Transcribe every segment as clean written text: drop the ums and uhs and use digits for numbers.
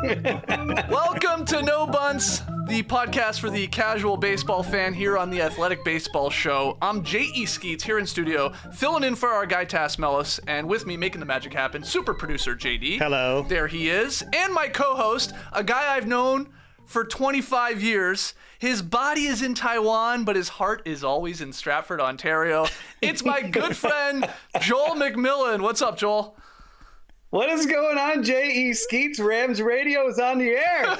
Welcome to No Bunts, the podcast for the casual baseball fan here on the Athletic Baseball Show. I'm J.E. Skeets here in studio, filling in for our guy Tass Mellis, and with me making the magic happen, super producer JD. Hello. There he is. And my co-host, a guy I've known for 25 years. His body is in Taiwan, but his heart is always in Stratford, Ontario. It's my good friend, Joel McMillan. What's up, Joel? What is going on, J.E. Skeets? Rams Radio is on the air.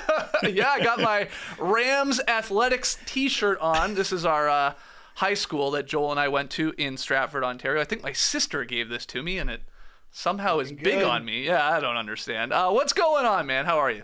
Yeah, I got my Rams Athletics t-shirt on. This is our high school that Joel and I went to in Stratford, Ontario. I think my sister gave this to me, and it somehow is big on me. Yeah, I don't understand. What's going on, man? How are you?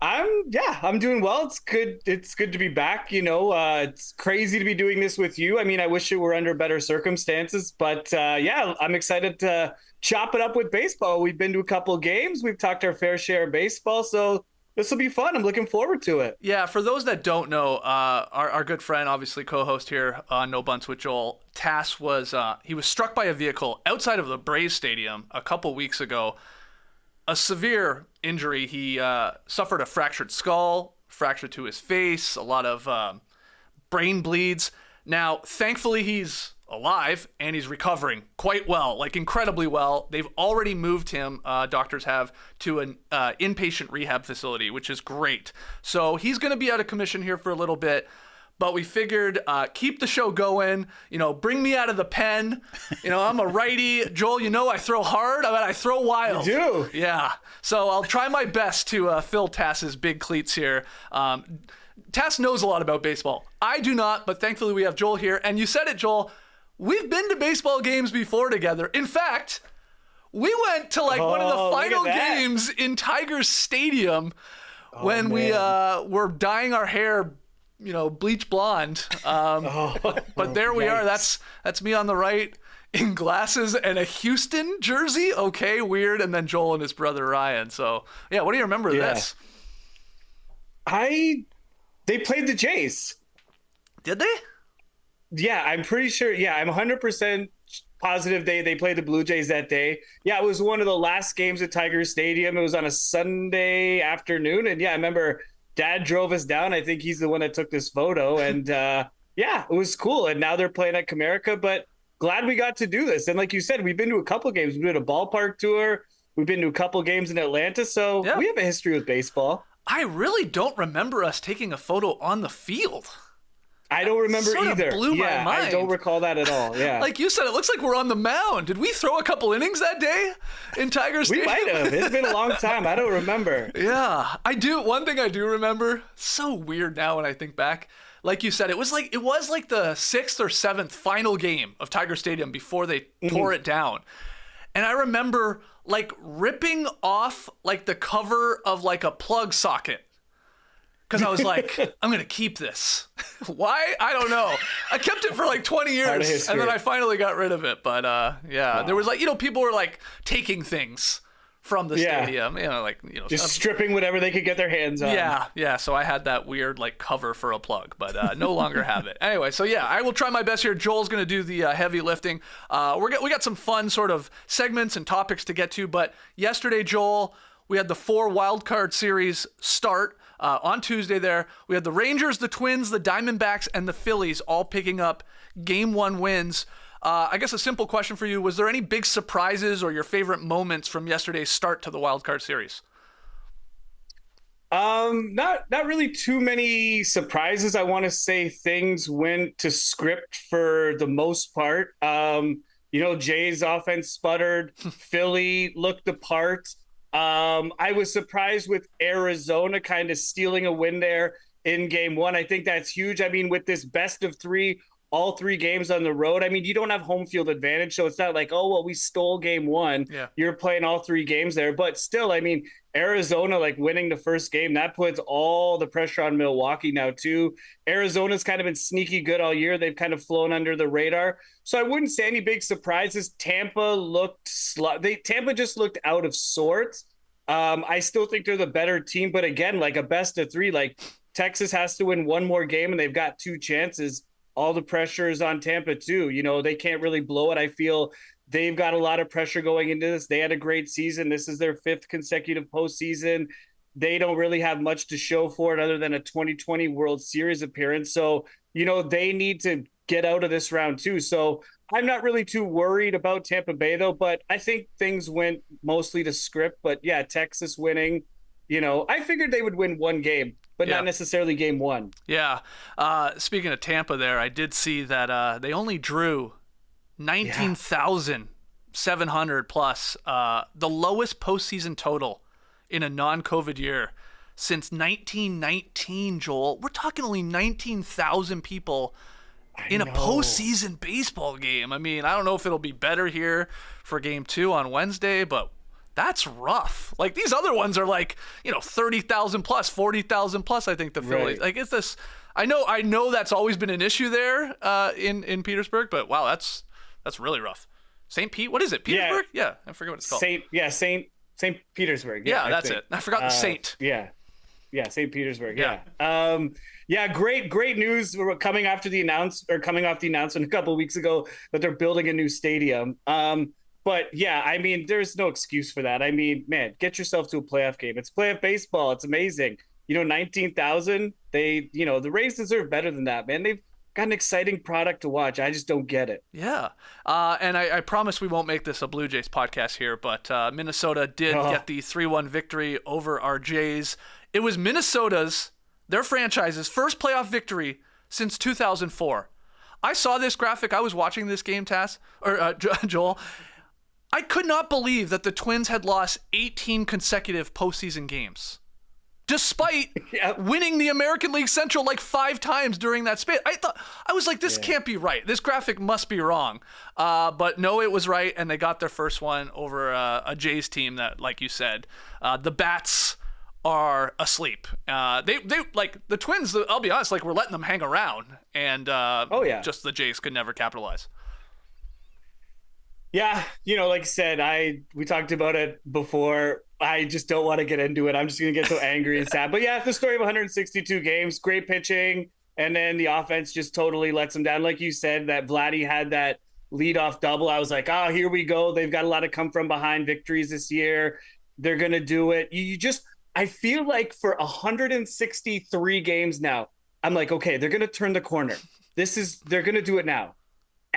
I'm doing well. It's good. It's good to be back. It's crazy to be doing this with you. I mean, I wish it were under better circumstances, but I'm excited to chop it up with baseball. We've been to a couple games. We've talked our fair share of baseball, so this will be fun. I'm looking forward to it. Yeah, for those that don't know, our good friend, obviously co-host here on No Bunts with Joel, Tass he was struck by a vehicle outside of the Braves Stadium a couple weeks ago. A severe injury. He suffered a fractured skull, fracture to his face, a lot of brain bleeds. Now, thankfully, he's alive and he's recovering quite well, like incredibly well. They've already moved him, doctors have, to an inpatient rehab facility, which is great. So he's going to be out of commission here for a little bit. But we figured keep the show going, bring me out of the pen. I'm a righty. Joel, I throw hard, I throw wild. You do? Yeah. So I'll try my best to fill Tass's big cleats here. Tass knows a lot about baseball. I do not, but thankfully we have Joel here. And you said it, Joel. We've been to baseball games before together. In fact, we went to one of the final games in Tigers Stadium when we were dyeing our hair bleach blonde. But there we are. That's me on the right in glasses and a Houston jersey. Okay, weird. And then Joel and his brother Ryan. So, yeah, what do you remember of this? They played the Jays. Did they? Yeah, I'm pretty sure. Yeah, I'm 100% positive they played the Blue Jays that day. Yeah, it was one of the last games at Tigers Stadium. It was on a Sunday afternoon. And yeah, I remember Dad drove us down. I think he's the one that took this photo. And it was cool. And now they're playing at Comerica, but glad we got to do this. And like you said, we've been to a couple games. We did a ballpark tour. We've been to a couple games in Atlanta. So we have a history with baseball. I really don't remember us taking a photo on the field. I don't remember either. Blew my mind. I don't recall that at all. Yeah. Like you said, it looks like we're on the mound. Did we throw a couple innings that day in Tigers Stadium? We might have. It's been a long time. I don't remember. Yeah, I do. One thing I do remember, so weird now when I think back. Like you said, it was like the 6th or 7th final game of Tiger Stadium before they tore it down. And I remember ripping off the cover of a plug socket. Because I was like, I'm going to keep this. Why? I don't know. I kept it for 20 years, and then I finally got rid of it. But there was people were taking things from the stadium. Just stripping whatever they could get their hands on. Yeah. So I had that weird cover for a plug, but no longer have it. Anyway, so yeah, I will try my best here. Joel's going to do the heavy lifting. We got some fun sort of segments and topics to get to. But yesterday, Joel, we had the 4 wildcard series start. On Tuesday there, we had the Rangers, the Twins, the Diamondbacks, and the Phillies all picking up Game 1 wins. I guess a simple question for you, was there any big surprises or your favorite moments from yesterday's start to the wildcard series? Not really too many surprises. I want to say things went to script for the most part. Jay's offense sputtered. Philly looked the part. I was surprised with Arizona kind of stealing a win there in Game 1. I think that's huge. I mean, with this best of 3, all 3 games on the road, I mean, you don't have home field advantage. So it's not we stole Game 1. Yeah. You're playing all 3 games there. But still, I mean, Arizona, winning the first game, that puts all the pressure on Milwaukee now, too. Arizona's kind of been sneaky good all year. They've kind of flown under the radar. So I wouldn't say any big surprises. Tampa just looked out of sorts. I still think they're the better team. But again, a best of 3, Texas has to win one more game and they've got 2 chances. All the pressure is on Tampa, too. They can't really blow it. I feel They've got a lot of pressure going into this. They had a great season. This is their 5th consecutive postseason. They don't really have much to show for it other than a 2020 World Series appearance. So, they need to get out of this round too. So I'm not really too worried about Tampa Bay though, but I think things went mostly to script. But yeah, Texas winning, I figured they would win one game, but not necessarily game one. Yeah. Speaking of Tampa there, I did see that they only drew 19,700 plus, the lowest postseason total in a non-COVID year since 1919, Joel. We're talking only 19,000 people in a postseason baseball game. I mean, I don't know if it'll be better here for game 2 on Wednesday, but that's rough. Like, these other ones are like, 30,000 plus, 40,000 plus, I think the Phillies. Like, it's this. I know that's always been an issue there in Petersburg, but wow, that's really rough. St. Pete, what is it? Petersburg? Yeah, I forget what it's called. St. Petersburg. Yeah, that's it. I forgot the Saint. Yeah, St. Petersburg. Yeah. Great news. We're coming off the announcement a couple of weeks ago that they're building a new stadium. But yeah, I mean, there's no excuse for that. I mean, man, get yourself to a playoff game. It's playoff baseball. It's amazing. 19,000. The Rays deserve better than that, man. They've got an exciting product to watch. I just don't get it. Yeah. And I promise we won't make this a Blue Jays podcast here, but Minnesota did get the 3-1 victory over our Jays. It was their franchise's first playoff victory since 2004. I saw this graphic. I was watching this game, Joel. I could not believe that the Twins had lost 18 consecutive postseason games, despite winning the American League Central like 5 times during that span. I was like, this can't be right. This graphic must be wrong. But no, it was right, and they got their first one over a Jays team that, like you said, the bats are asleep. They like the Twins. I'll be honest, like, we're letting them hang around, and just the Jays could never capitalize. Yeah, like I said, we talked about it before. I just don't want to get into it. I'm just going to get so angry and sad. But yeah, the story of 162 games, great pitching, and then the offense just totally lets them down. Like you said, that Vladdy had that leadoff double. I was like, here we go. They've got a lot of come from behind victories this year. They're going to do it. I feel like for 163 games now, I'm like, okay, they're going to turn the corner. They're going to do it now.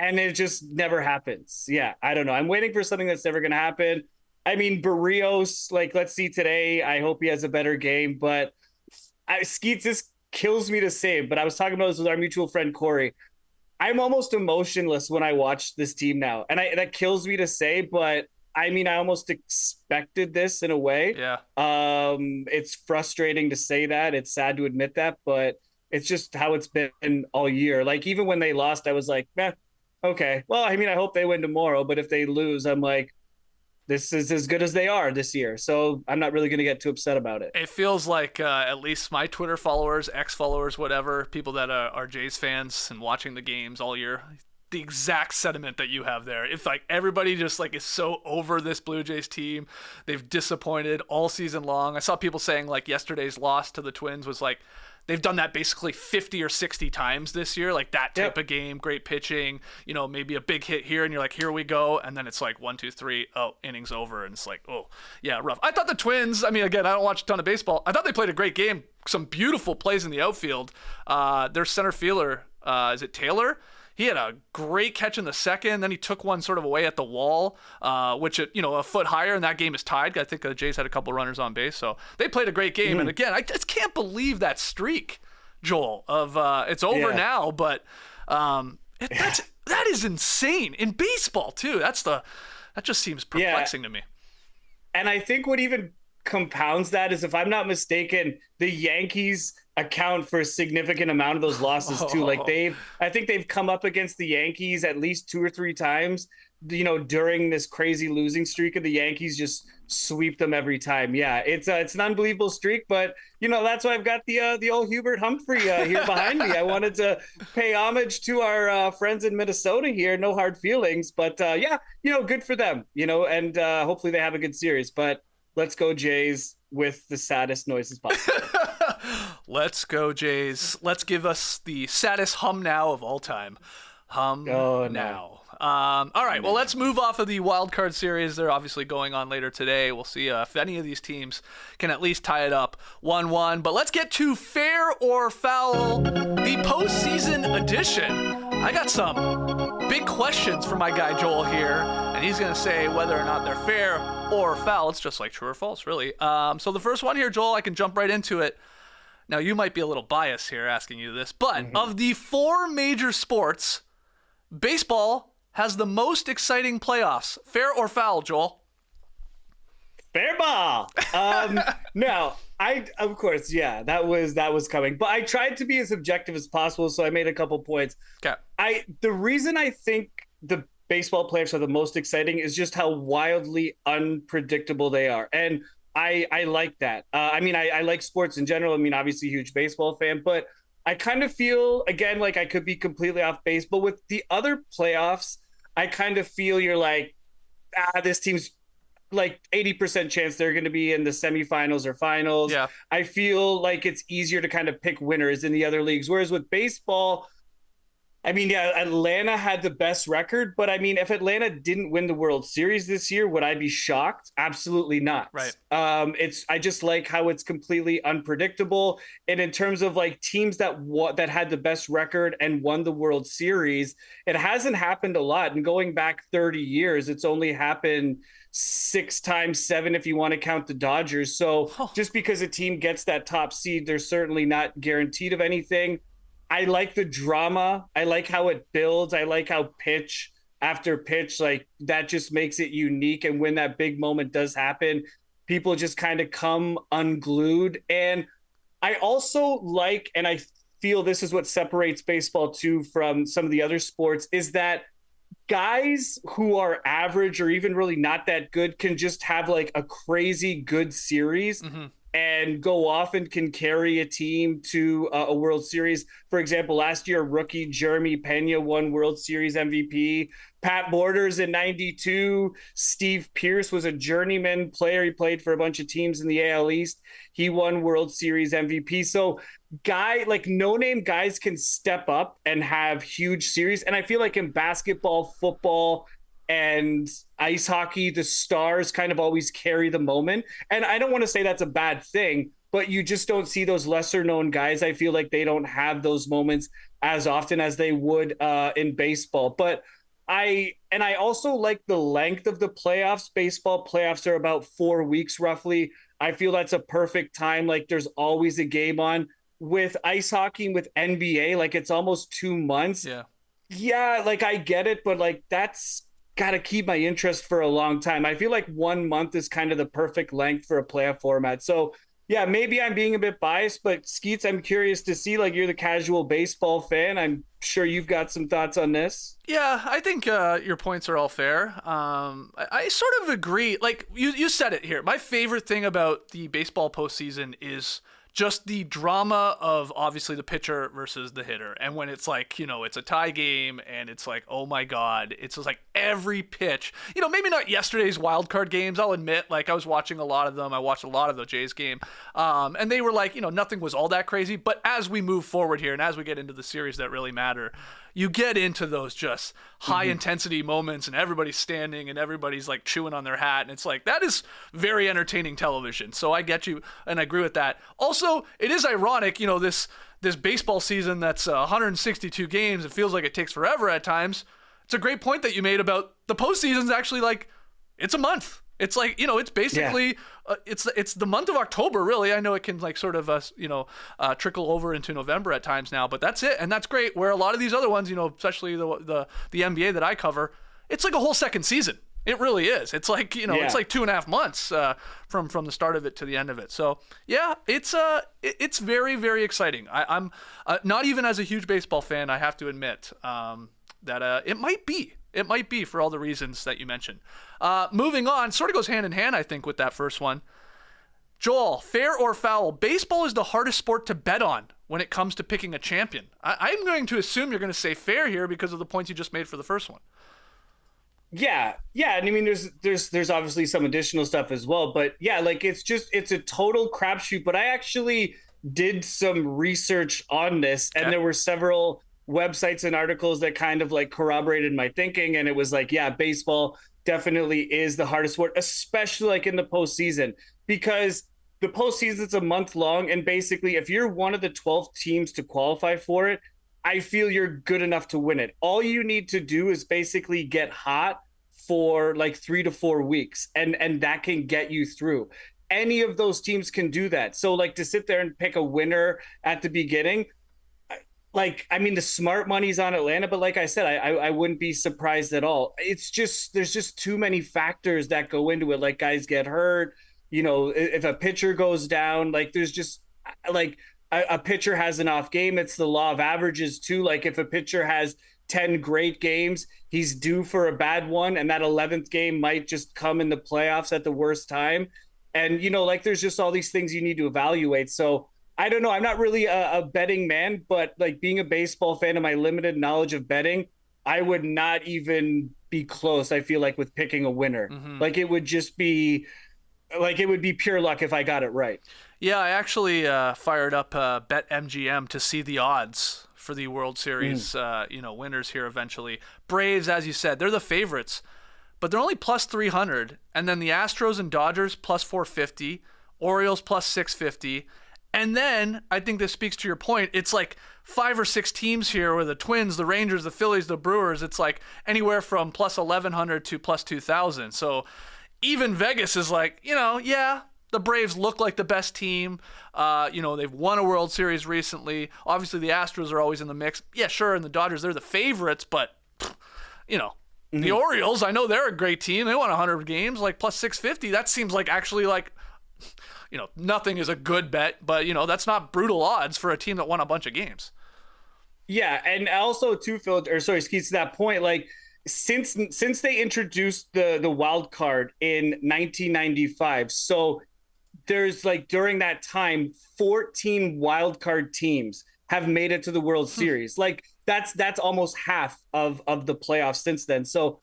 And it just never happens. Yeah, I don't know. I'm waiting for something that's never going to happen. I mean, Barrios, like, let's see today. I hope he has a better game. But Skeets, this kills me to say, but I was talking about this with our mutual friend, Corey. I'm almost emotionless when I watch this team now. And that kills me to say, but I mean, I almost expected this in a way. Yeah. It's frustrating to say that. It's sad to admit that, but it's just how it's been all year. Like, even when they lost, I was like, okay. Well, I mean, I hope they win tomorrow, but if they lose, I'm like, this is as good as they are this year. So I'm not really going to get too upset about it. It feels like at least my Twitter followers, ex-followers, whatever, people that are Jays fans and watching the games all year, the exact sentiment that you have there. It's like everybody just like is so over this Blue Jays team. They've disappointed all season long. I saw people saying like yesterday's loss to the Twins was like, they've done that basically 50 or 60 times this year, like that type of game, great pitching, maybe a big hit here, and you're like, here we go, and then it's like 1, 2, 3, innings over, and it's like, rough. I thought the Twins, I mean, again, I don't watch a ton of baseball. I thought they played a great game, some beautiful plays in the outfield. Their center fielder, is it Taylor? He had a great catch in the second. Then he took one sort of away at the wall, which, a foot higher, and that game is tied. I think the Jays had a couple runners on base. So they played a great game. And again, I just can't believe that streak, Joel, of it's over now. But that is insane. In baseball, too. That just seems perplexing to me. And I think what even compounds that is, if I'm not mistaken, the Yankees account for a significant amount of those losses too. Like I think they've come up against the Yankees at least 2 or 3 times, during this crazy losing streak, and the Yankees just sweep them every time. Yeah, it's an unbelievable streak, but that's why I've got the old Hubert Humphrey here behind me. I wanted to pay homage to our friends in Minnesota here. No hard feelings, but good for them. And hopefully they have a good series. But let's go Jays with the saddest noises possible. Let's go Jays. Let's give us the saddest hum now of all time. Hum now. All right, well, let's move off of the wild card series. They're obviously going on later today. We'll see if any of these teams can at least tie it up 1-1. But let's get to fair or foul, the postseason edition. I got some big questions for my guy Joel here, and he's going to say whether or not they're fair or foul. It's just like true or false, really. So the first one here, Joel, I can jump right into it. Now, you might be a little biased here asking you this, but of the 4 major sports, baseball has the most exciting playoffs. Fair or foul, Joel? Fair ball. No, of course, yeah, that was coming. But I tried to be as objective as possible, so I made a couple points. Okay. The reason I think the baseball playoffs are the most exciting is just how wildly unpredictable they are. And I like that. I like sports in general. I mean, obviously, huge baseball fan, but I kind of feel, again, like I could be completely off base, but with the other playoffs, I kind of feel you're like, this team's like 80% chance they're going to be in the semifinals or finals. Yeah. I feel like it's easier to kind of pick winners in the other leagues. Whereas with baseball, I mean, yeah, Atlanta had the best record, but I mean, if Atlanta didn't win the World Series this year, would I be shocked? Absolutely not. Right. I just like how it's completely unpredictable. And in terms of like teams that had the best record and won the World Series, it hasn't happened a lot. And going back 30 years, it's only happened 6 times, 7 if you want to count the Dodgers. So just because a team gets that top seed, they're certainly not guaranteed of anything. I like the drama. I like how it builds. I like how pitch after pitch, like that just makes it unique. And when that big moment does happen, people just kind of come unglued. And I also like, and I feel this is what separates baseball too from some of the other sports, is that guys who are average or even really not that good can just have like a crazy good series. And go off and can carry a team to a World Series. For example, last year, rookie Jeremy Pena won World Series MVP. Pat Borders in 92. Steve Pearce was a journeyman player. He played for a bunch of teams in the AL East. He won World Series MVP. So no-name guys can step up and have huge series. And I feel like in basketball, football, and ice hockey, the stars kind of always carry the moment. And I don't want to say that's a bad thing, but you just don't see those lesser known guys. I feel like they don't have those moments as often as they would in baseball. But I also like the length of the playoffs. Baseball playoffs are about 4 weeks roughly. I feel that's a perfect time. Like there's always a game on. With ice hockey, with NBA, like it's almost 2 months. Yeah, like I get it, but like that's got to keep my interest for a long time. I feel like 1 month is kind of the perfect length for a playoff format. So yeah, maybe I'm being a bit biased, but Skeets, I'm curious to see, like, you're the casual baseball fan. I'm sure you've got some thoughts on this. Yeah, I think your points are all fair. I sort of agree. Like you said it here. My favorite thing about the baseball postseason is just the drama of obviously the pitcher versus the hitter. And when it's like, it's a tie game and it's like, oh my God, it's just like every pitch, maybe not yesterday's wild card games. I'll admit, like I was watching a lot of them. I watched a lot of the Jays game. And they were like, nothing was all that crazy. But as we move forward here and as we get into the series that really matter, you get into those just high intensity moments and everybody's standing and everybody's like chewing on their hat. And it's like, that is very entertaining television. So I get you and I agree with that. Also, it is ironic, this baseball season that's 162 games. It feels like it takes forever at times. It's a great point that you made about the postseason's actually like, it's a month. It's like, it's basically, it's the month of October, really. I know it can like sort of, trickle over into November at times now, but that's it. And that's great. Where a lot of these other ones, especially the NBA that I cover, it's like a whole second season. It really is. It's like, it's like 2.5 months from the start of it to the end of it. So yeah, it's very, very exciting. I'm not even as a huge baseball fan, I have to admit that it might be. It might be for all the reasons that you mentioned. Moving on, sort of goes hand in hand, I think, with that first one. Joel, fair or foul? Baseball is the hardest sport to bet on when it comes to picking a champion. I'm going to assume you're going to say fair here because of the points you just made for the first one. Yeah. And I mean, there's obviously some additional stuff as well, but yeah, like it's a total crapshoot. But I actually did some research on this, and there were several websites and articles that kind of like corroborated my thinking. And it was like, yeah, baseball definitely is the hardest sport, especially like in the postseason, because the postseason's a month long. And basically, if you're one of the 12 teams to qualify for it, I feel you're good enough to win it. All you need to do is basically get hot for like 3 to 4 weeks, and that can get you through. Any of those teams can do that. So like to sit there and pick a winner at the beginning, like, I mean, the smart money's on Atlanta, but like I said, I wouldn't be surprised at all. It's just, there's just too many factors that go into it. Like guys get hurt, you know, if a pitcher goes down, like there's just like a pitcher has an off game. It's the law of averages too. Like if a pitcher has 10 great games, he's due for a bad one. And that 11th game might just come in the playoffs at the worst time. And, you know, like there's just all these things you need to evaluate. So I don't know. I'm not really a betting man, but like being a baseball fan and my limited knowledge of betting, I would not even be close. I feel like with picking a winner, like it would just be like, it would be pure luck if I got it right. Yeah, I actually fired up BetMGM to see the odds for the World Series, winners here eventually. Braves, as you said, they're the favorites, but they're only plus 300. And then the Astros and Dodgers plus 450, Orioles plus 650. And then I think this speaks to your point. It's like 5 or 6 teams here where the Twins, the Rangers, the Phillies, the Brewers, it's like anywhere from plus 1,100 to plus 2,000. So even Vegas is like, yeah, the Braves look like the best team. They've won a World Series recently. Obviously, the Astros are always in the mix. Yeah, sure, and the Dodgers, they're the favorites, but, the Orioles, I know they're a great team. They won 100 games, like plus 650. That seems like actually like, nothing is a good bet, but, that's not brutal odds for a team that won a bunch of games. Yeah, and also too, Phil, Skeets, to that point, like, since they introduced the wild card in 1995, so there's like during that time 14 wild card teams have made it to the World Series. Like that's almost half of the playoffs since then. So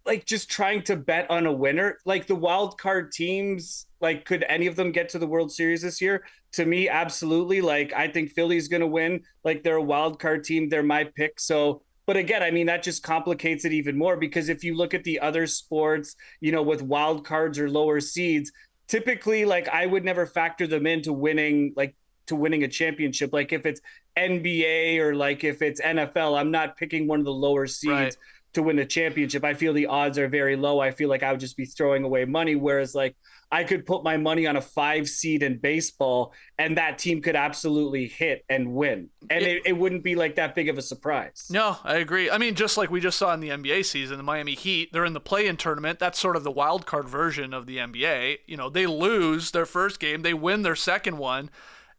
like just trying to bet on a winner, like the wild card teams, like could any of them get to the World Series this year? To me, absolutely. Like I think Philly's going to win. Like they're a wild card team. They're my pick. So but again, I mean, that just complicates it even more because if you look at the other sports, with wild cards or lower seeds, typically, like I would never factor them into winning a championship. Like if it's NBA or like if it's NFL, I'm not picking one of the lower seeds to win a championship. I feel the odds are very low. I feel like I would just be throwing away money. Whereas like I could put my money on a 5 seed in baseball and that team could absolutely hit and win. And it wouldn't be like that big of a surprise. No, I agree. I mean, just like we just saw in the NBA season, the Miami Heat, they're in the play-in tournament. That's sort of the wild card version of the NBA. They lose their first game, they win their second one,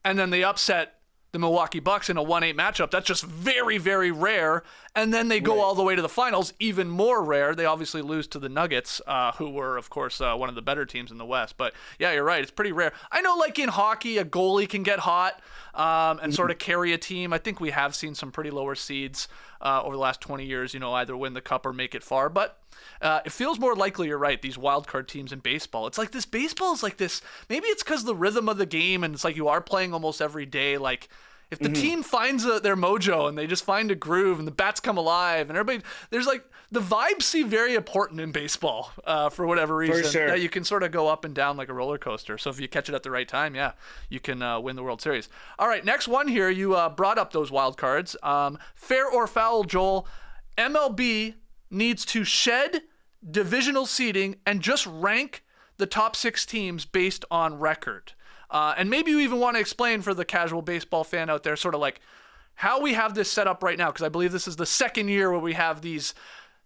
and then they upset the Milwaukee Bucks in a 1-8 matchup. That's just very, very rare. And then they go all the way to the finals, even more rare. They obviously lose to the Nuggets, who were, of course, one of the better teams in the West. But yeah, you're right. It's pretty rare. I know like in hockey, a goalie can get hot and sort of carry a team. I think we have seen some pretty lower seeds over the last 20 years, either win the cup or make it far. But it feels more likely, you're right, these wild card teams in baseball. It's like this baseball is like this. Maybe it's because the rhythm of the game and it's like you are playing almost every day. Like if the team finds their mojo and they just find a groove and the bats come alive and everybody, there's like the vibes seem very important in baseball for whatever reason. For sure. That you can sort of go up and down like a roller coaster. So if you catch it at the right time, yeah, you can win the World Series. All right, next one here. You brought up those wild cards. Fair or foul, Joel? MLB needs to shed divisional seeding and just rank the top 6 teams based on record. And maybe you even want to explain for the casual baseball fan out there sort of like how we have this set up right now, because I believe this is the second year where we have these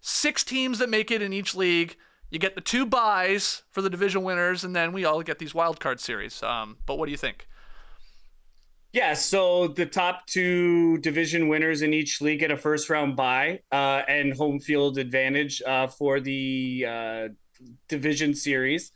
6 teams that make it in each league. You get the 2 byes for the division winners, and then we all get these wild card series. But what do you think? Yeah, so the top 2 division winners in each league get a first round bye and home field advantage for the division series.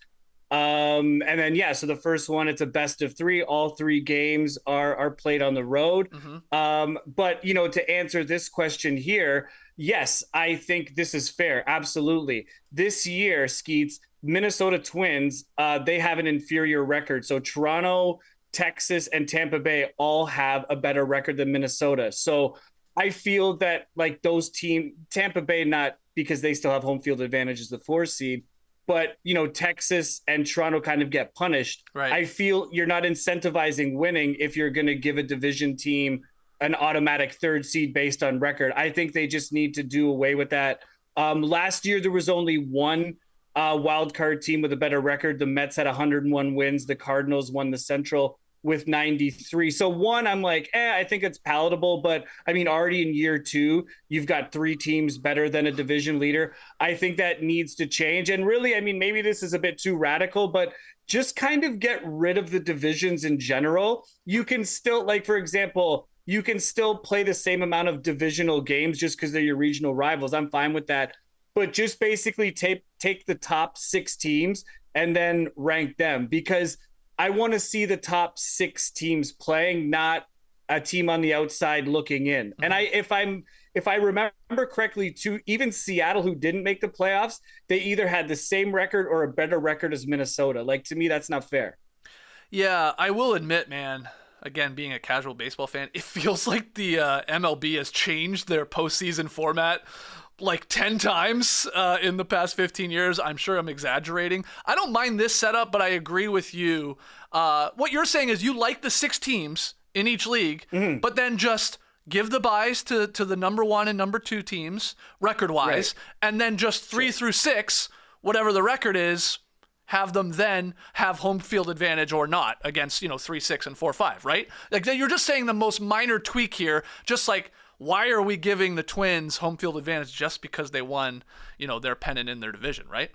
And then, so the first one, it's a best of 3. All 3 games are played on the road. But, to answer this question here, yes, I think this is fair. Absolutely. This year, Skeets, Minnesota Twins, they have an inferior record. So Toronto, Texas, and Tampa Bay all have a better record than Minnesota. So I feel that like those Tampa Bay, not because they still have home field advantage as the 4 seed, but Texas and Toronto kind of get punished. Right. I feel you're not incentivizing winning if you're going to give a division team an automatic 3rd seed based on record. I think they just need to do away with that. Last year there was only one wild card team with a better record. The Mets had 101 wins. The Cardinals won the Central with 93. So one, I'm like, I think it's palatable. But I mean, already in year 2, you've got 3 teams better than a division leader. I think that needs to change. And really, I mean, maybe this is a bit too radical, but just kind of get rid of the divisions in general. You can still, like, for example, you can still play the same amount of divisional games just because they're your regional rivals. I'm fine with that. But just basically take the top 6 teams and then rank them, because I want to see the top 6 teams playing, not a team on the outside looking in. Mm-hmm. And if I remember correctly, too, even Seattle, who didn't make the playoffs, they either had the same record or a better record as Minnesota. Like, to me, that's not fair. Yeah, I will admit, man, again, being a casual baseball fan, it feels like the MLB has changed their postseason format like 10 times in the past 15 years. I'm sure I'm exaggerating. I don't mind this setup, but I agree with you. What you're saying is you like the 6 teams in each league, mm-hmm. but then just give the buys to the number 1 and number 2 teams record-wise, right. And then just 3 through 6, whatever the record is, have them then have home field advantage or not against, 3, 6, and 4, 5, right? Like, you're just saying the most minor tweak here, just like, why are we giving the Twins home field advantage just because they won, their pennant in their division, right?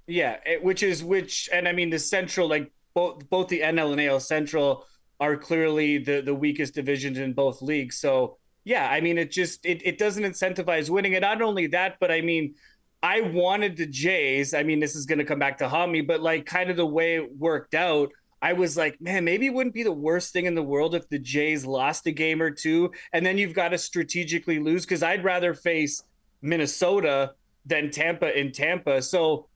Yeah, and I mean the Central, like both the NL and AL Central are clearly the weakest divisions in both leagues. So yeah, I mean it doesn't incentivize winning. And not only that, but I mean, I wanted the Jays. I mean, this is going to come back to haunt me, but like kind of the way it worked out, I was like, man, maybe it wouldn't be the worst thing in the world if the Jays lost a game or 2, and then you've got to strategically lose, because I'd rather face Minnesota than Tampa in Tampa. So,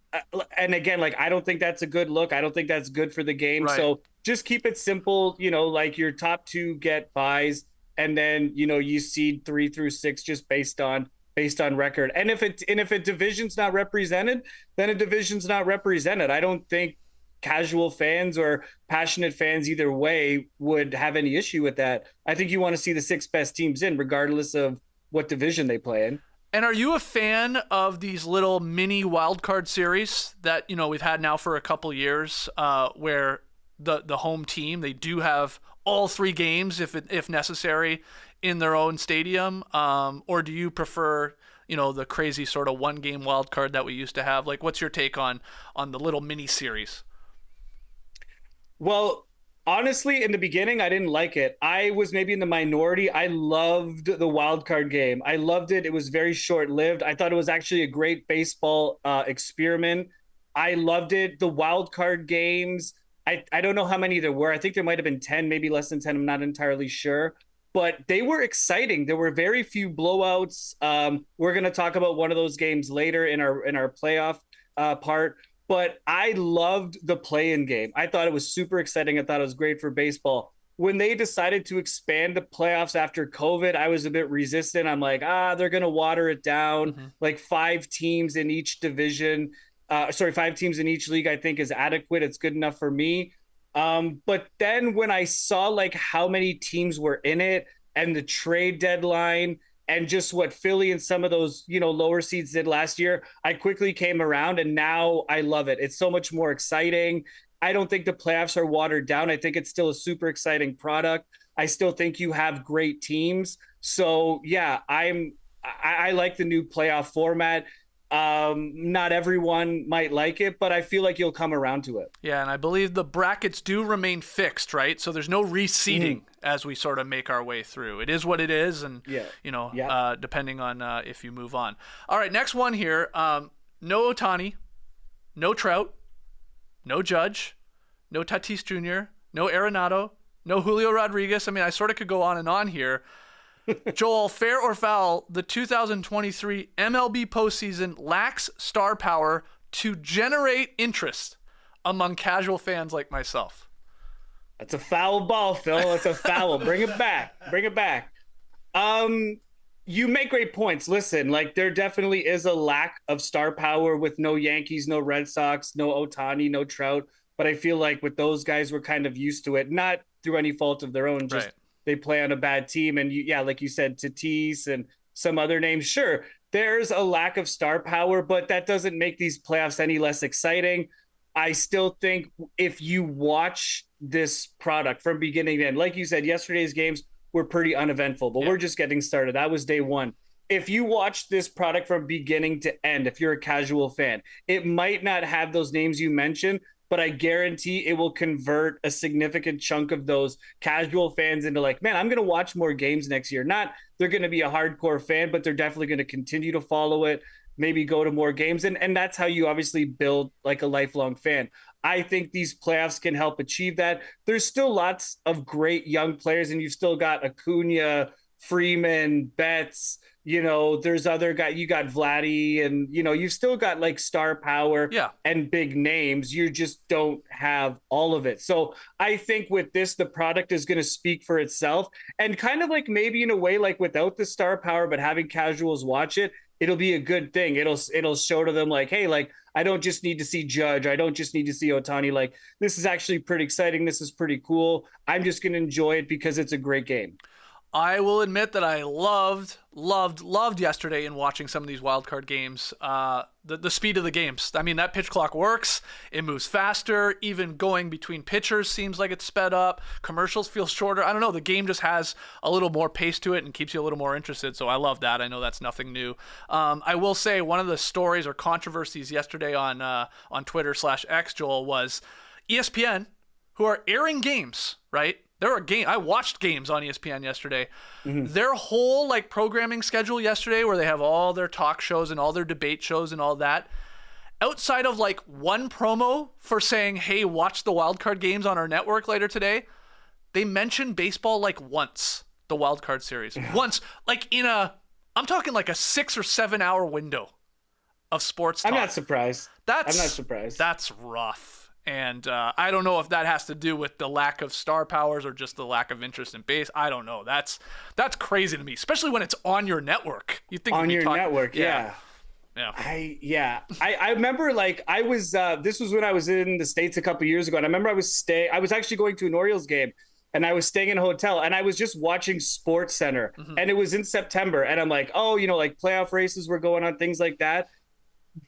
and again, like, I don't think that's a good look. I don't think that's good for the game. Right. So just keep it simple, like your top 2 get buys, and then, you seed 3 through 6 just based on record. And if a division's not represented, then a division's not represented. I don't think casual fans or passionate fans either way would have any issue with that. I think you want to see the 6 best teams in, regardless of what division they play in. And are you a fan of these little mini wildcard series that, we've had now for a couple years, where the home team, they do have all 3 games if necessary in their own stadium? Or do you prefer, the crazy sort of 1-game wildcard that we used to have? Like, what's your take on the little mini series? Well, honestly, in the beginning, I didn't like it. I was maybe in the minority. I loved the wild card game. I loved it. It was very short-lived. I thought it was actually a great baseball experiment. I loved it. The wild card games, I don't know how many there were. I think there might have been 10, maybe less than 10. I'm not entirely sure. But they were exciting. There were very few blowouts. We're going to talk about one of those games later in our playoff part. But I loved the play-in game. I thought it was super exciting. I thought it was great for baseball. When they decided to expand the playoffs after COVID, I was a bit resistant. I'm like, they're going to water it down. Mm-hmm. Like 5 teams in each division. 5 teams in each league, I think, is adequate. It's good enough for me. But then when I saw like how many teams were in it and the trade deadline and just what Philly and some of those, lower seeds did last year, I quickly came around, and now I love it. It's so much more exciting. I don't think the playoffs are watered down. I think it's still a super exciting product. I still think you have great teams. So yeah, I like the new playoff format. Not everyone might like it, but I feel like you'll come around to it. Yeah, and I believe the brackets do remain fixed, right? So there's no reseeding as we sort of make our way through. It is what it is, and depending on if you move on. All right, next one here. No Ohtani, no Trout, no Judge, no Tatis Jr., no Arenado, no Julio Rodriguez. I mean, I sort of could go on and on here. Joel, fair or foul, the 2023 MLB postseason lacks star power to generate interest among casual fans like myself. That's a foul ball, Phil. That's a foul. Bring it back. Bring it back. Um, you make great points. Listen, like there definitely is a lack of star power with no Yankees, no Red Sox, no Otani, no Trout. But I feel like with those guys, we're kind of used to it, not through any fault of their own. Just Right. they play on a bad team, and yeah, like you said, Tatis and some other names. Sure, there's a lack of star power, but that doesn't make these playoffs any less exciting. I still think if you watch this product from beginning to end, like you said, yesterday's games were pretty uneventful, but Yeah. we're just getting started. That was day one. If you watch this product from beginning to end, if you're a casual fan, it might not have those names you mentioned, but I guarantee it will convert a significant chunk of those casual fans into like, man, I'm going to watch more games next year. Not they're going to be a hardcore fan, but they're definitely going to continue to follow it, maybe go to more games. And that's how you obviously build like a lifelong fan. I think these playoffs can help achieve that. There's still lots of great young players, and you've still got Acuna, Freeman, Betts. You know, there's other guys. You got Vladdy, and you know, you've still got like star power Yeah. and big names. You just don't have all of it. So I think with this, the product is going to speak for itself, and kind of like maybe in a way, like without the star power, but having casuals watch it, it'll be a good thing. It'll show to them like, hey, like I don't just need to see Judge. I don't just need to see Otani. Like this is actually pretty exciting. This is pretty cool. I'm just going to enjoy it because it's a great game. I will admit that I loved yesterday in watching some of these wild card games. The speed of the games. I mean, that pitch clock works. It moves faster. Even going between pitchers seems like it's sped up. Commercials feel shorter. I don't know. The game just has a little more pace to it and keeps you a little more interested. So I love that. I know that's nothing new. I will say one of the stories or controversies yesterday on Twitter/X, Joel, was ESPN, who are airing games, right? I watched games on ESPN yesterday. Mm-hmm. Their whole like programming schedule yesterday, where they have all their talk shows and all their debate shows and all that, outside of like one promo for saying, "Hey, watch the wildcard games on our network later today," they mentioned baseball like once, the wildcard series. Once, like I'm talking like a 6 or 7 hour window of sports talk. I'm not surprised. That's rough. And I don't know if that has to do with the lack of star powers or just the lack of interest in base. I don't know. That's crazy to me, especially when it's on your network. You think on your network, yeah. I remember like I was this was when I was in the States a couple years ago, and I remember I was actually going to an Orioles game, and I was staying in a hotel, and I was just watching Sports Center, and it was in September, and I'm like, oh, you know, like playoff races were going on, things like that.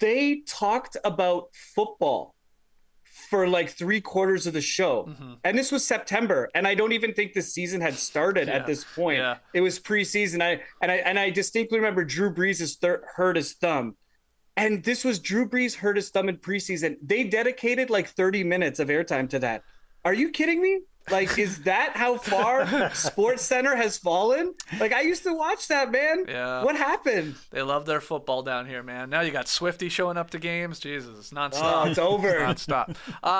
They talked about football for like 3/4 of the show. And this was September. And I don't even think the season had started at this point. Yeah. It was preseason. I distinctly remember Drew Brees hurt his thumb. And this was Drew Brees hurt his thumb in preseason. They dedicated like 30 minutes of airtime to that. Are you kidding me? Like, is that how far Sports Center has fallen? Like, I used to watch that, man. Yeah. What happened? They love their football down here, man. Now you got Swifty showing up to games. Jesus, it's nonstop. Oh, it's over. Nonstop.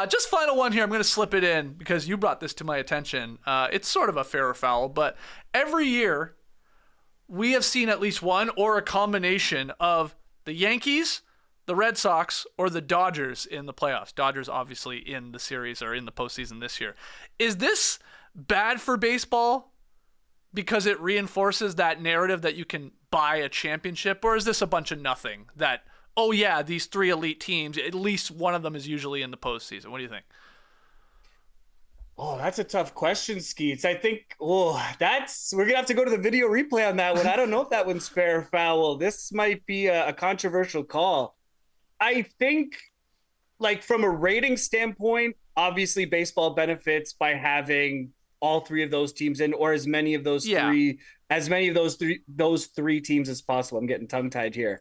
Just final one here. I'm going to slip it in because you brought this to my attention. It's sort of a fair or foul, but every year we have seen at least one or a combination of the Yankees, the Red Sox, or the Dodgers in the playoffs. Dodgers obviously in the series or in the postseason this year. Is this bad for baseball because it reinforces that narrative that you can buy a championship, or is this a bunch of nothing that, oh yeah, these three elite teams, at least one of them is usually in the postseason? What do you think? Oh, that's a tough question, Skeets. I think, we're going to have to go to the video replay on that one. I don't know if that one's fair or foul. This might be a controversial call. I think, like, from a rating standpoint, obviously baseball benefits by having all three of those teams in, or as many of those three teams as possible. I'm getting tongue-tied here.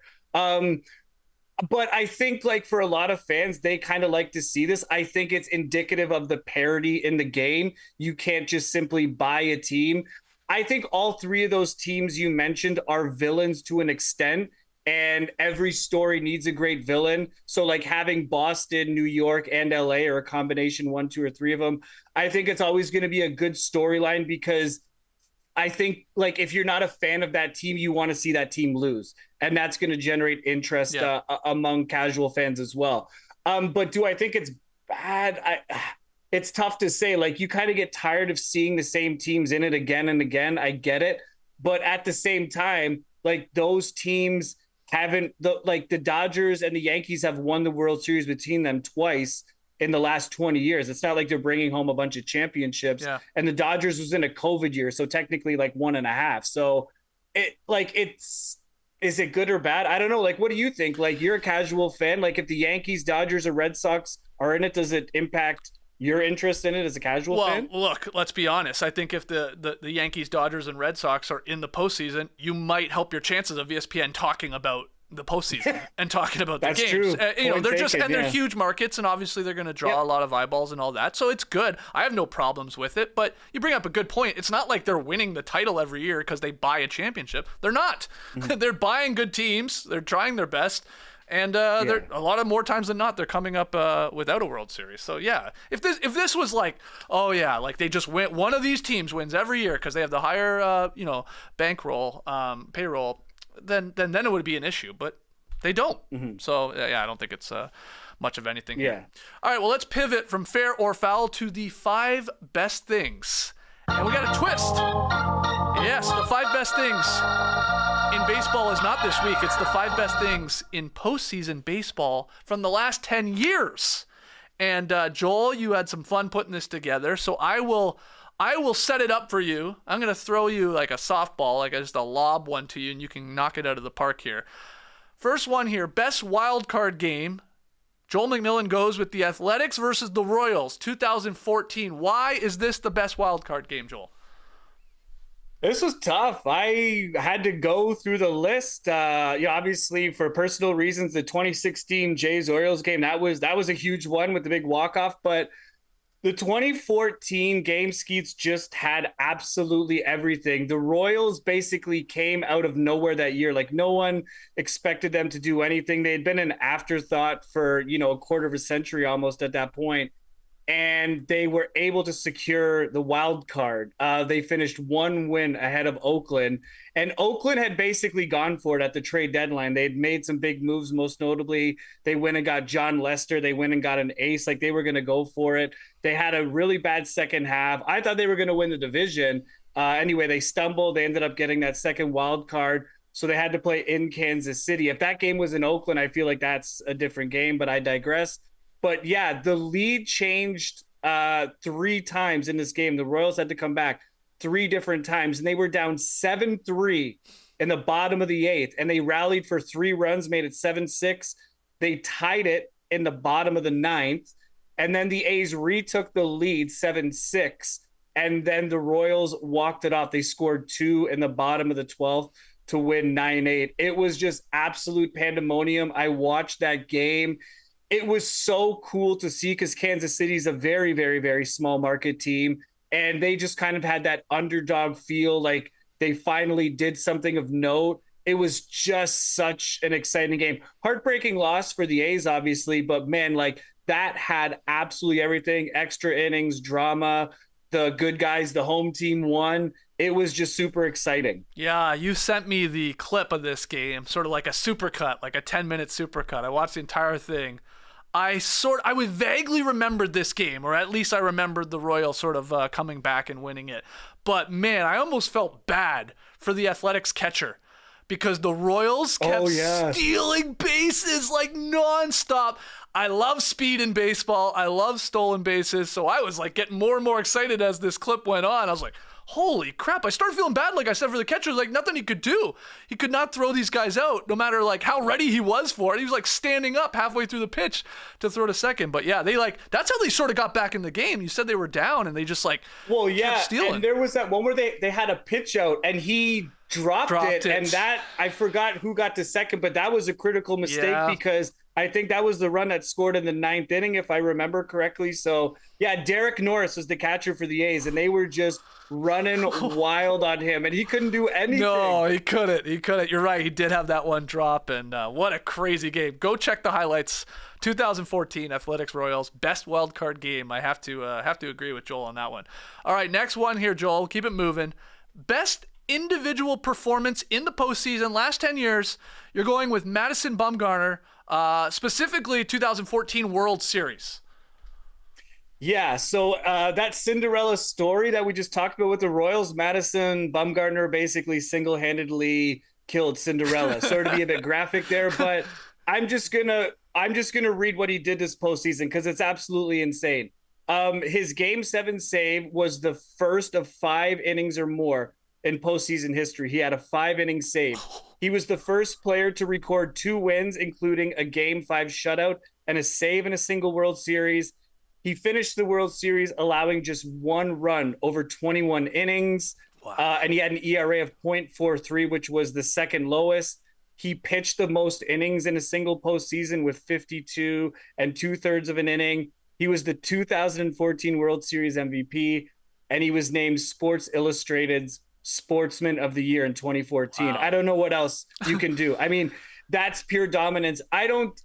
But I think, like, for a lot of fans, they kind of like to see this. I think it's indicative of the parity in the game. You can't just simply buy a team. I think all three of those teams you mentioned are villains to an extent, and every story needs a great villain. So like having Boston, New York, and LA, or a combination, 1, 2, or 3 of them, I think it's always going to be a good storyline, because I think, like, if you're not a fan of that team, you want to see that team lose. And that's going to generate interest among casual fans as well. But do I think it's bad? It's tough to say. Like, you kind of get tired of seeing the same teams in it again and again. I get it. But at the same time, like those teams haven't the Dodgers and the Yankees have won the World Series between them twice in the last 20 years. It's not like they're bringing home a bunch of championships. Yeah. And the Dodgers was in a COVID year, so technically like 1.5. So is it good or bad? I don't know. Like, what do you think? Like, you're a casual fan. Like, if the Yankees, Dodgers, or Red Sox are in it, does it impact your interest in it as a casual fan? Well, look, let's be honest. I think if the Yankees, Dodgers, and Red Sox are in the postseason, you might help your chances of ESPN talking about the postseason and talking about the That's games. true. They're huge markets, and obviously they're going to draw a lot of eyeballs and all that. So it's good. I have no problems with it. But you bring up a good point. It's not like they're winning the title every year because they buy a championship. They're not. Mm-hmm. They're buying good teams. They're trying their best. And they're a lot of more times than not, they're coming up without a World Series. So yeah, if this was like, oh yeah, like they just win, one of these teams wins every year because they have the higher bankroll, payroll, then it would be an issue. But they don't. Mm-hmm. So yeah, I don't think it's much of anything. Yeah. Here. All right, well, let's pivot from fair or foul to the 5 best things, and we got a twist. Yes, the 5 best things in baseball is not this week. It's the 5 best things in postseason baseball from the last 10 years. And Joel, you had some fun putting this together, so I will set it up for you. I'm going to throw you like a softball, like just a lob one to you, and you can knock it out of the park here. First one here, best wild card game. Joel McMillan goes with the Athletics versus the Royals, 2014. Why is this the best wild card game, Joel? This was tough. I had to go through the list. Obviously for personal reasons, the 2016 Jays Orioles game, that was a huge one with the big walk-off. But the 2014 game, Skeets just had absolutely everything. The Royals basically came out of nowhere that year. Like no one expected them to do anything. They had been an afterthought for, a quarter of a century almost at that point. And they were able to secure the wild card. They finished 1 win ahead of Oakland. And Oakland had basically gone for it at the trade deadline. They had made some big moves, most notably. They went and got John Lester. They went and got an ace. Like they were going to go for it. They had a really bad second half. I thought they were going to win the division. Anyway, they stumbled. They ended up getting that second wild card. So they had to play in Kansas City. If that game was in Oakland, I feel like that's a different game, but I digress. But yeah, the lead changed 3 times in this game. The Royals had to come back 3 different times, and they were down 7-3 in the bottom of the 8th, and they rallied for 3 runs, made it 7-6. They tied it in the bottom of the 9th, and then the A's retook the lead 7-6, and then the Royals walked it off. They scored 2 in the bottom of the 12th to win 9-8. It was just absolute pandemonium. I watched that game. It was so cool to see because Kansas City is a very, very, very small market team. And they just kind of had that underdog feel like they finally did something of note. It was just such an exciting game. Heartbreaking loss for the A's, obviously. But, man, like that had absolutely everything. Extra innings, drama, the good guys, the home team won. It was just super exciting. Yeah, you sent me the clip of this game, sort of like a supercut, like a 10-minute supercut. I watched the entire thing. I would vaguely remembered this game, or at least I remembered the Royals sort of coming back and winning it. But man, I almost felt bad for the Athletics catcher because the Royals kept stealing bases like nonstop. I love speed in baseball. I love stolen bases. So I was like getting more and more excited as this clip went on. I was like, holy crap. I started feeling bad, like I said, for the catcher. Like nothing he could do. He could not throw these guys out, no matter like how ready he was for it. He was like standing up halfway through the pitch to throw to second. But yeah, that's how they sort of got back in the game. You said they were down and they just kept stealing. And there was that one where they had a pitch out and he dropped it. And that, I forgot who got to second, but that was a critical mistake because I think that was the run that scored in the 9th inning, if I remember correctly. So yeah, Derek Norris was the catcher for the A's and they were just running wild on him and he couldn't do anything. No, he couldn't. You're right. He did have that one drop and what a crazy game. Go check the highlights. 2014 Athletics Royals, best wild card game. I have to agree with Joel on that one. All right, next one here, Joel. Keep it moving. Best individual performance in the postseason last 10 years. You're going with Madison Bumgarner, specifically 2014 World Series. Yeah, so that Cinderella story that we just talked about with the Royals, Madison Bumgarner basically single-handedly killed Cinderella. Sorry to be a bit graphic there, but I'm just gonna read what he did this postseason because it's absolutely insane. His Game 7 save was the first of 5 innings or more in postseason history. He had a 5 inning save. He was the first player to record 2 wins, including a Game 5 shutout and a save in a single World Series. He finished the World Series allowing just 1 run over 21 innings. Wow. And he had an ERA of 0.43, which was the second lowest. He pitched the most innings in a single postseason with 52 and 2/3 of an inning. He was the 2014 World Series MVP, and he was named Sports Illustrated's Sportsman of the Year in 2014. Wow. I don't know what else you can do. I mean, that's pure dominance. I don't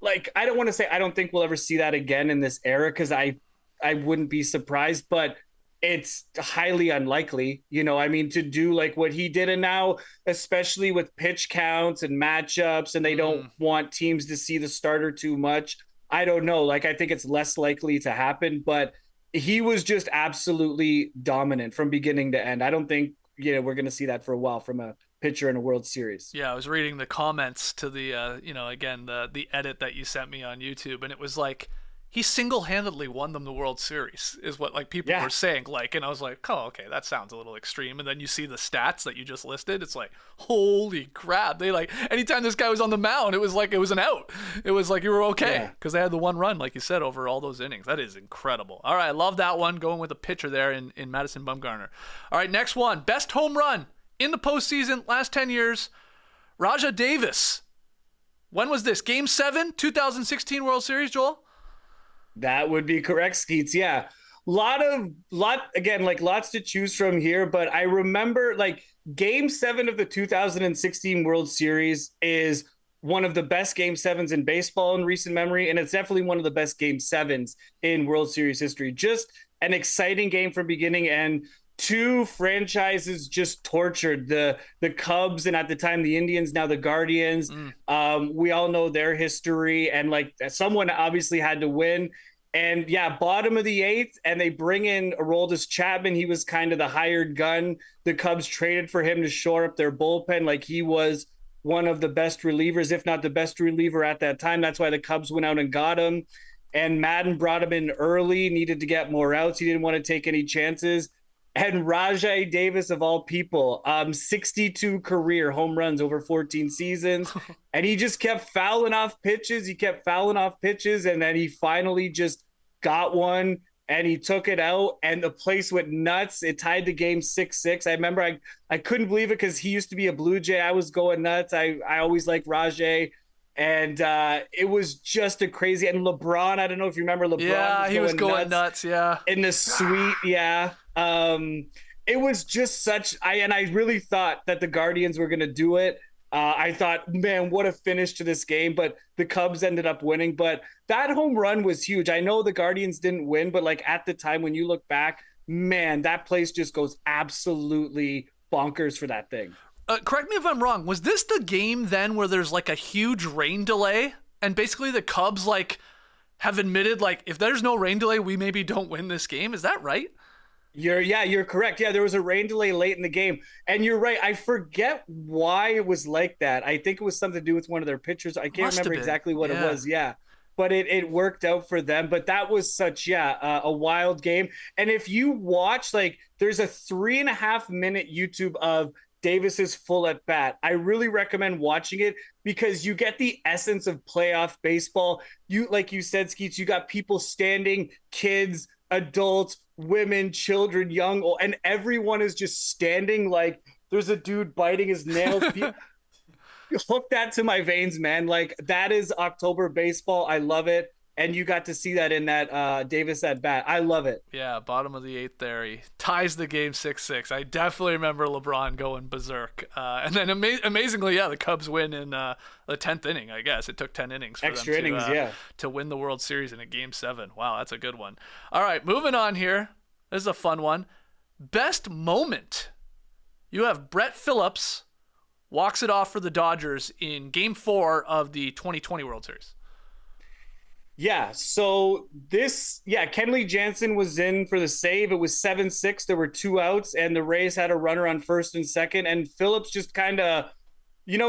want to say I don't think we'll ever see that again in this era because I wouldn't be surprised, but it's highly unlikely, I mean, to do like what he did. And now, especially with pitch counts and matchups, and they don't want teams to see the starter too much. I don't know. Like, I think it's less likely to happen, but he was just absolutely dominant from beginning to end. I don't think, we're going to see that for a while from a pitcher in a World Series. Yeah, I was reading the comments to the, again, the edit that you sent me on YouTube, and it was like, he single-handedly won them the World Series, is what like people were saying. Like, and I was like, oh, okay, that sounds a little extreme. And then you see the stats that you just listed. It's like, holy crap! They like anytime this guy was on the mound, it was like it was an out. It was like you were okay because they had the 1 run, like you said, over all those innings. That is incredible. All right, I love that one. Going with a pitcher there in Madison Bumgarner. All right, next one, best home run in the postseason last 10 years. Rajah Davis. When was this? Game 7, 2016 World Series, Joel? That would be correct, Skeets. Yeah. Lots to choose from here, but I remember like Game 7 of the 2016 World Series is one of the best Game 7s in baseball in recent memory, and it's definitely one of the best Game 7s in World Series history. Just an exciting game from beginning and two franchises just tortured the Cubs and at the time the Indians, now the Guardians. We all know their history, and like someone obviously had to win. And yeah, bottom of the 8th, and they bring in Aroldis Chapman. He was kind of the hired gun. The Cubs traded for him to shore up their bullpen. Like, he was one of the best relievers, if not the best reliever at that time. That's why the Cubs went out and got him. And Madden brought him in early, needed to get more outs. He didn't want to take any chances. And Rajah Davis, of all people, 62 career home runs over 14 seasons. And he just kept fouling off pitches. And then he finally just got one and he took it out and the place went nuts. It tied the game 6-6. I remember I couldn't believe it because he used to be a Blue Jay. I was going nuts. I always liked Rajah. And it was just a crazy. And LeBron, I don't know if you remember LeBron. Yeah, he was going nuts. Yeah. In the suite. Yeah. It was just I really thought that the Guardians were going to do it. I thought, man, what a finish to this game, but the Cubs ended up winning. But that home run was huge. I know the Guardians didn't win, but like at the time when you look back, man, that place just goes absolutely bonkers for that thing. Correct me if I'm wrong. Was this the game then where there's like a huge rain delay and basically the Cubs like have admitted like if there's no rain delay, we maybe don't win this game? Is that right? You're correct. Yeah, there was a rain delay late in the game. And you're right. I forget why it was like that. I think it was something to do with one of their pitchers. I can't remember exactly what it was. Yeah. But it worked out for them. But that was such, a wild game. And if you watch, like, there's a 3.5-minute YouTube of Davis's full at bat. I really recommend watching it because you get the essence of playoff baseball. Like you said, Skeets, you got people standing, kids, adults, women, children, young, old, and everyone is just standing like there's a dude biting his nails. Hook that to my veins, man. Like, that is October baseball. I love it. And you got to see that in that Davis at bat. I love it. Yeah, bottom of the 8th there. He ties the game 6-6. I definitely remember LeBron going berserk. And then amazingly, the Cubs win in the 10th inning, I guess. It took 10 innings for extra them innings, to win the World Series in a Game 7. Wow, that's a good one. All right, moving on here. This is a fun one. Best moment. You have Brett Phillips walks it off for the Dodgers in Game 4 of the 2020 World Series. Yeah, so Kenley Jansen was in for the save. It was 7-6. There were two outs, and the Rays had a runner on first and second. And Phillips just kind of,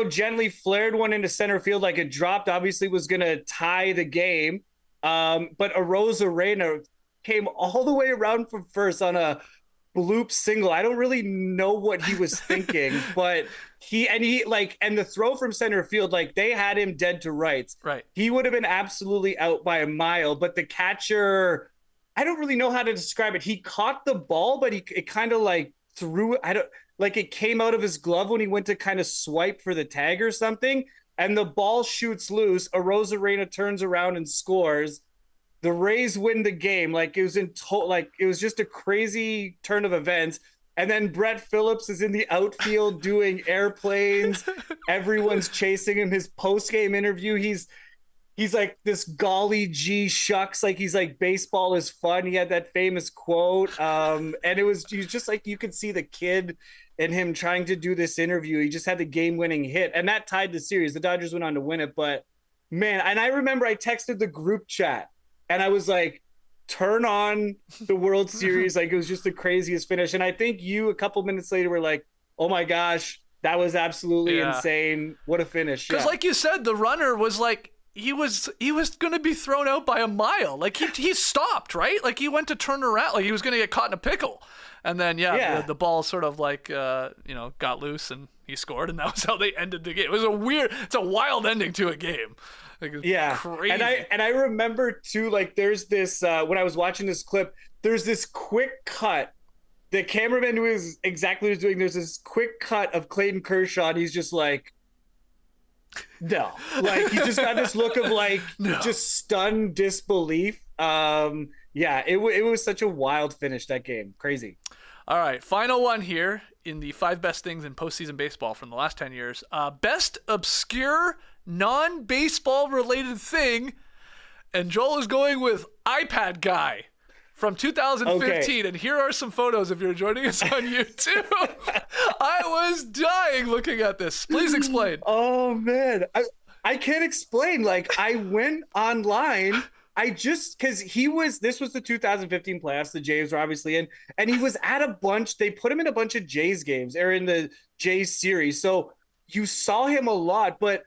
gently flared one into center field like it dropped. Obviously, was going to tie the game. But Arozarena came all the way around from first on a bloop single. I don't really know what he was thinking, but and the throw from center field, like they had him dead to rights. Right. He would have been absolutely out by a mile, but the catcher, I don't really know how to describe it. He caught the ball, but it kind of like threw, it came out of his glove when he went to kind of swipe for the tag or something. And the ball shoots loose. Arozarena turns around and scores. The Rays win the game. Like it was it was just a crazy turn of events. And then Brett Phillips is in the outfield doing airplanes. Everyone's chasing him. His post-game interview, he's like this golly gee shucks, like he's like baseball is fun. He had that famous quote. And he was just like, you could see the kid in him trying to do this interview. He just had the game-winning hit, and that tied the series. The Dodgers went on to win it, but man, and I remember I texted the group chat and I was like, turn on the World Series. Like it was just the craziest finish. And I think you a couple minutes later were like, oh my gosh, that was absolutely insane. What a finish. Because like you said, the runner was like, he was going to be thrown out by a mile. Like he stopped, right? Like he went to turn around, like he was going to get caught in a pickle. And then, the ball sort of like, got loose and he scored, and that was how they ended the game. It's a wild ending to a game. Like, crazy. And I remember too, like there's this, when I was watching this clip, there's this quick cut. The cameraman who is exactly what he's doing, there's this quick cut of Clayton Kershaw, and he's just like, no. Like he just got this look of like, just stunned disbelief. It was such a wild finish, that game. Crazy. All right, final one here in the 5 best things in postseason baseball from the last 10 years. Best obscure non-baseball related thing, and Joel is going with iPad guy from 2015. Okay. And here are some photos if you're joining us on YouTube. I was dying looking at this. Please explain. Oh man, I can't explain. Like I went online. Because this was the 2015 playoffs, the Jays were obviously in, and he was at a bunch, they put him in a bunch of Jays games, or in the Jays series. So you saw him a lot, but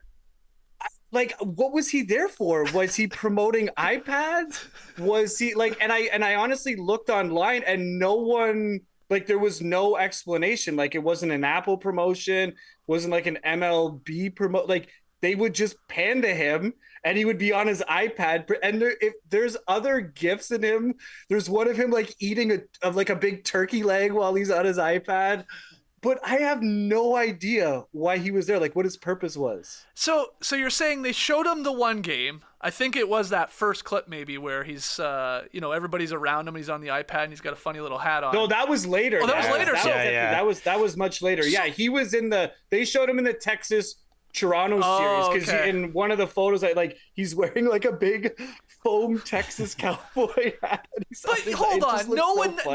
like, what was he there for? Was he promoting iPads? Was he like, and I honestly looked online and no one, like there was no explanation. Like it wasn't an Apple promotion, wasn't like an MLB promote. Like they would just pan to him and he would be on his iPad. And if there's other GIFs in him, there's one of him like eating a big turkey leg while he's on his iPad. But I have no idea why he was there, like what his purpose was. So you're saying they showed him the one game. I think it was that first clip maybe where he's, everybody's around him. He's on the iPad and he's got a funny little hat on. No, that was later. Oh, that was later. That was much later. He was they showed him in the Texas Toronto series because in one of the photos, he's wearing like a big foam Texas cowboy hat. But hold on, no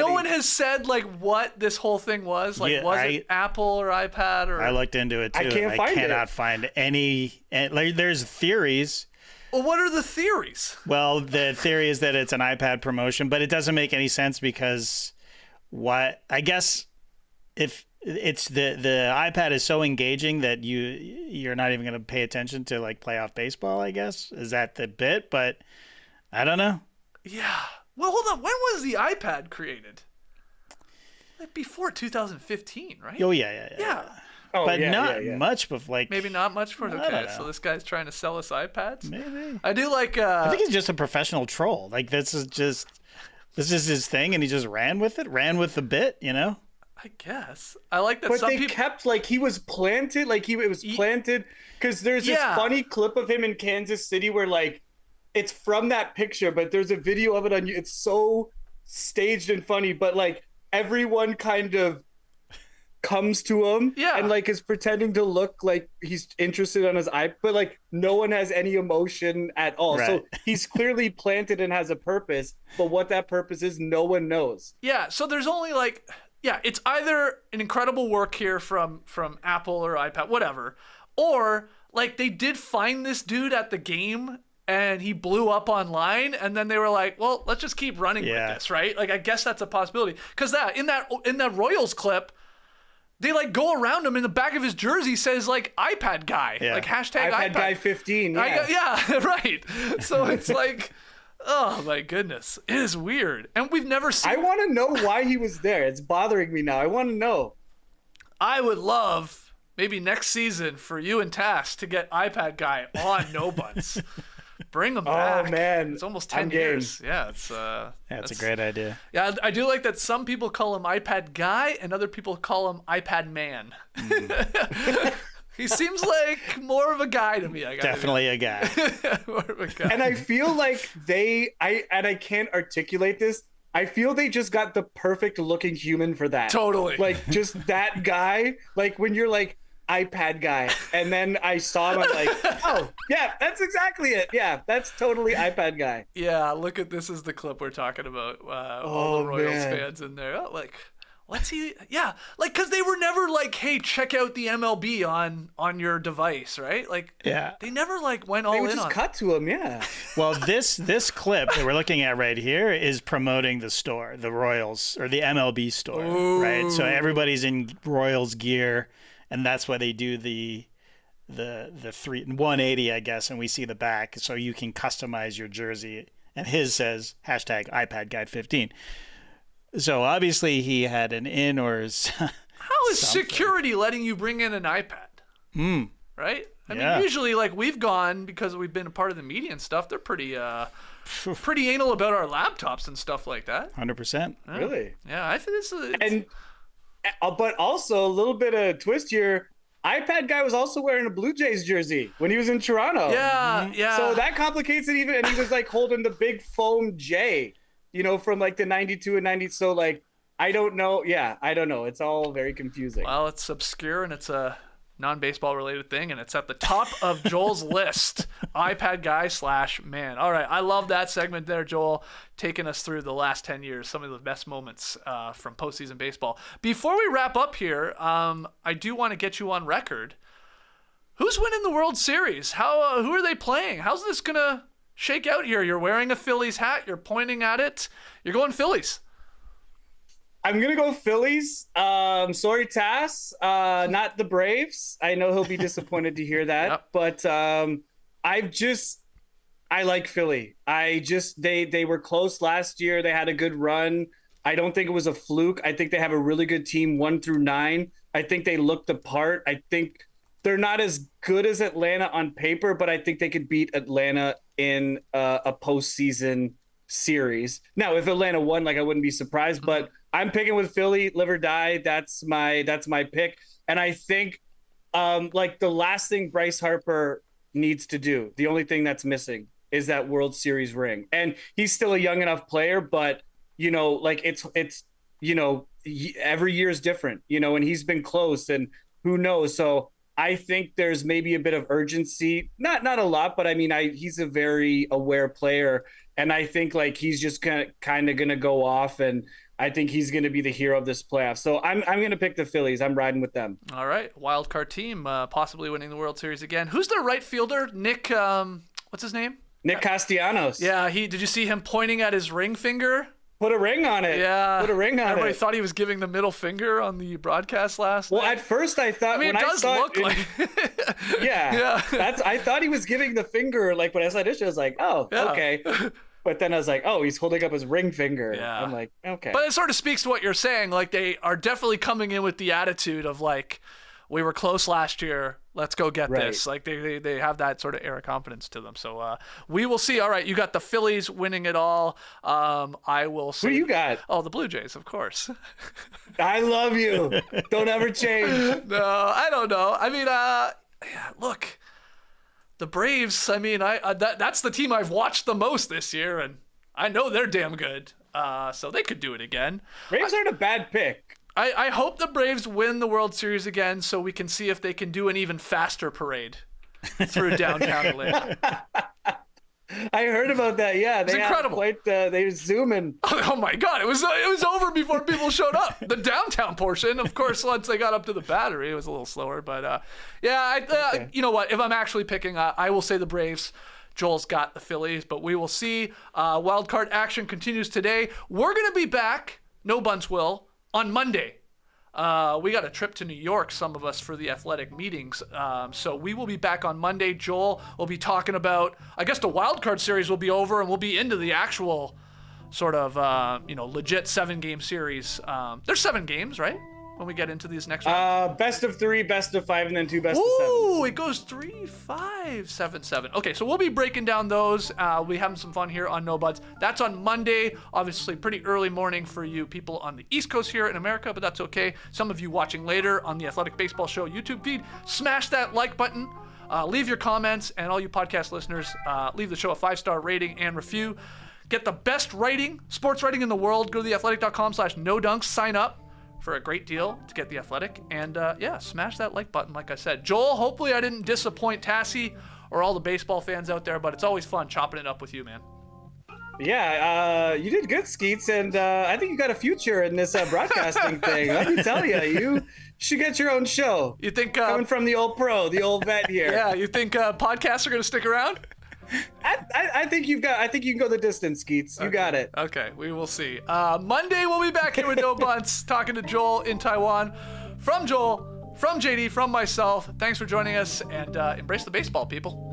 one has said like what this whole thing was. Like, it Apple or iPad or? I looked into it too. I cannot find any. Like, there's theories. Well, what are the theories? Well, the theory is that it's an iPad promotion, but it doesn't make any sense because I guess if it's the iPad is so engaging that you're not even going to pay attention to like playoff baseball, I guess. Is that the bit? But I don't know. Yeah. Well, hold on. When was the iPad created? Like before 2015, right? Oh, yeah. Oh, but not much before. Like, maybe not much for. Okay, so this guy's trying to sell us iPads. Maybe. I do like. I think he's just a professional troll. Like this is his thing, and he just ran with it. Ran with the bit, I guess. I like that. But some they kept like he was planted, planted because there's this funny clip of him in Kansas City where like it's from that picture, but there's a video of it on you. It's so staged and funny, but like everyone kind of comes to him and like is pretending to look like he's interested on his iPad, but like no one has any emotion at all. Right. So he's clearly planted and has a purpose, but what that purpose is, no one knows. Yeah. So there's only like. Yeah, it's either an incredible work here from Apple or iPad, whatever, or like they did find this dude at the game and he blew up online, and then they were like, well, let's just keep running with this, right? Like, I guess that's a possibility. Because in that Royals clip, they like go around him in the back of his jersey says like iPad guy, like hashtag iPad guy 15. Yeah, right. So it's like, oh my goodness, it is weird, and we've never seen. I want to know why he was there. It's bothering me now. I want to know. I would love maybe next season for you and Tass to get iPad guy on No Bunts. Bring him back. Oh man, it's almost 10 years. Yeah, it's that's a great idea. Yeah, I do like that some people call him iPad guy and other people call him iPad man. He seems like more of a guy to me. Definitely a guy. More of a guy. And I feel like I can't articulate this. I feel they just got the perfect looking human for that. Totally. Like just that guy. Like when you're like iPad guy, and then I saw him, I'm like, oh yeah, that's exactly it. Yeah, that's totally iPad guy. Yeah, look at this is the clip we're talking about. All the Royals fans in there. Oh, like, what's he? Yeah, like because they were never like, hey, check out the MLB on your device, right? Like, they never like went all in. They would just cut to him, yeah. Well, this clip that we're looking at right here is promoting the store, the Royals or the MLB store, right? So everybody's in Royals gear. And that's why they do the 180, I guess, and we see the back, so you can customize your jersey. And his says hashtag iPad Guide 15. So obviously he had an in or how is security letting you bring in an iPad? Right? I mean, usually like we've gone because we've been a part of the media and stuff. They're pretty anal about our laptops and stuff like that. 100%. Yeah. Really? Yeah, I think this is. And but also a little bit of twist here. iPad guy was also wearing a Blue Jays jersey when he was in Toronto. Yeah. So that complicates it even. And he was like holding the big foam J, from like the 92 and 90. So like, I don't know. Yeah, I don't know. It's all very confusing. Well, it's obscure and it's a non-baseball related thing, and it's at the top of Joel's list. iPad guy / man. All right, I love that segment there, Joel, taking us through the last 10 years, some of the best moments from postseason baseball. Before we wrap up here, I do want to get you on record. Who's winning the World Series? Who are they playing? How's this gonna shake out here? You're wearing a Phillies hat. You're pointing at it. You're going Phillies. I'm going to go Phillies. Sorry, Tass. Not the Braves. I know he'll be disappointed to hear that. Yep. But I like Philly. They were close last year. They had a good run. I don't think it was a fluke. I think they have a really good team 1 through 9. I think they looked the part. I think they're not as good as Atlanta on paper, but I think they could beat Atlanta in a postseason series. Now, if Atlanta won, like I wouldn't be surprised, but I'm picking with Philly, live or die. That's my pick. And I think like the last thing Bryce Harper needs to do, the only thing that's missing is that World Series ring. And he's still a young enough player, but like it's every year is different, and he's been close and who knows. So I think there's maybe a bit of urgency, not a lot, but I mean, he's a very aware player. And I think like he's just kind of going to go off, and I think he's going to be the hero of this playoff. So I'm going to pick the Phillies. I'm riding with them. All right. Wild card team, possibly winning the World Series again. Who's their right fielder? Nick, what's his name? Nick Castellanos. Yeah. Did you see him pointing at his ring finger? Put a ring on it. Yeah. Put a ring on it. Everybody thought he was giving the middle finger on the broadcast last night. Well, at first I thought, it does look like. Yeah. I thought he was giving the finger. Like when I saw this, I was like, oh, okay. But then I was like, oh, he's holding up his ring finger. Yeah. I'm like, okay. But it sort of speaks to what you're saying. Like they are definitely coming in with the attitude of like, we were close last year. Let's go get this. Like they have that sort of air of confidence to them. So we will see. All right, you got the Phillies winning it all. I will see. Who you got? Oh, the Blue Jays, of course. I love you. Don't ever change. No, I don't know. I mean, look, the Braves. I mean, that's the team I've watched the most this year, and I know they're damn good. So they could do it again. Braves aren't a bad pick. I hope the Braves win the World Series again so we can see if they can do an even faster parade through downtown Atlanta. I heard about that. Yeah, it's incredible. They were zooming. Oh my God! It was over before people showed up. The downtown portion, of course, once they got up to the Battery, it was a little slower. But you know what? If I'm actually picking, I will say the Braves. Joel's got the Phillies, but we will see. Wild card action continues today. We're going to be back, No Bunts will, on Monday. We got a trip to New York, some of us, for the athletic meetings. So we will be back on Monday. Joel will be talking about, I guess the wild card series will be over and we'll be into the actual sort of, legit 7-game series. There's 7 games, right? When we get into these next round? Best of 3, best of 5, and then 2 best of 7. Ooh, it goes 3, 5, 7, 7. Okay, so we'll be breaking down those. We having some fun here on No Bunts. That's on Monday. Obviously, pretty early morning for you people on the East Coast here in America, but that's okay. Some of you watching later on the Athletic Baseball Show YouTube feed, smash that like button. Leave your comments, and all you podcast listeners, leave the show a 5-star rating and review. Get the best writing, sports writing in the world. Go to theathletic.com/nodunks. Sign up for a great deal to get The Athletic. And smash that like button, like I said. Joel, hopefully I didn't disappoint Tassie or all the baseball fans out there, but it's always fun chopping it up with you, man. Yeah, you did good, Skeets, and I think you got a future in this broadcasting thing. Let me tell you, you should get your own show. You think coming from the old pro, the old vet here? Yeah, you think podcasts are going to stick around? I think you can go the distance, Skeets. You got it. Okay, we will see. Monday we'll be back here with No Bunts, talking to Joel in Taiwan. From Joel, from JD, from myself. Thanks for joining us, and embrace the baseball, people.